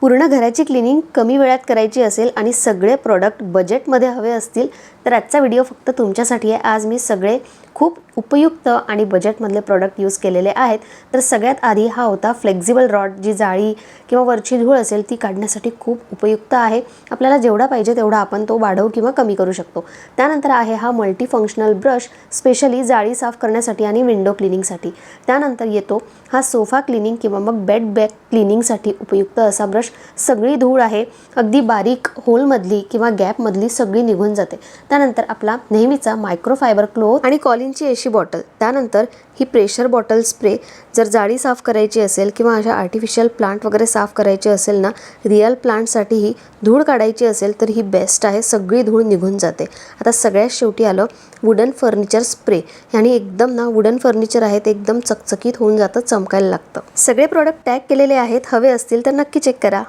पूर्ण घराची क्लिनिंग कमी वेळात करायची असेल आणि सगळे प्रोडक्ट बजेटमध्ये हवे असतील तर आजचा व्हिडिओ फक्त तुमच्यासाठी आहे। आज मी सगळे खूप उपयुक्त आणि बजेटमधले प्रोडक्ट यूज केलेले आहेत। तर सगळ्यात आधी हा होता फ्लेक्सिबल रॉड, जी जाळी किंवा वरची धूळ असेल ती काढण्यासाठी खूप उपयुक्त आहे। आपल्याला जेवढा पाहिजे तेवढा आपण तो वाढवू किंवा कमी करू शकतो। त्यानंतर आहे हा मल्टी फंक्शनल ब्रश, स्पेशली जाळी साफ करण्यासाठी आणि विंडो क्लिनिंगसाठी। त्यानंतर येतो हा सोफा क्लिनिंग किंवा मग बेड बॅग क्लिनिंगसाठी उपयुक्त असा ब्रश। सगळी धूळ आहे अगदी बारीक होलमधली किंवा गॅपमधली सगळी निघून जाते। त्यानंतर आपला नेहमीचा मायक्रोफायबर क्लॉथ आणि कॉलिनची अशी बॉटल। त्यानंतर ही प्रेशर बॉटल स्प्रे, जर जाळी साफ करायची असेल किंवा अशा आर्टिफिशियल प्लांट वगैरे साफ करायचे असेल ना, रिअल प्लांटसाठी ही धूळ काढायची असेल तर ही बेस्ट आहे, सगळी धूळ निघून जाते। आता सगळ्यात शेवटी आलं वुडन फर्निचर स्प्रे। यानी एकदम ना वुडन फर्निचर आहे ते एकदम चकचकीत होऊन जातं, चमकायला लागतं। सगळे प्रोडक्ट टॅग केलेले आहेत, हवे असतील तर नक्की चेक करा।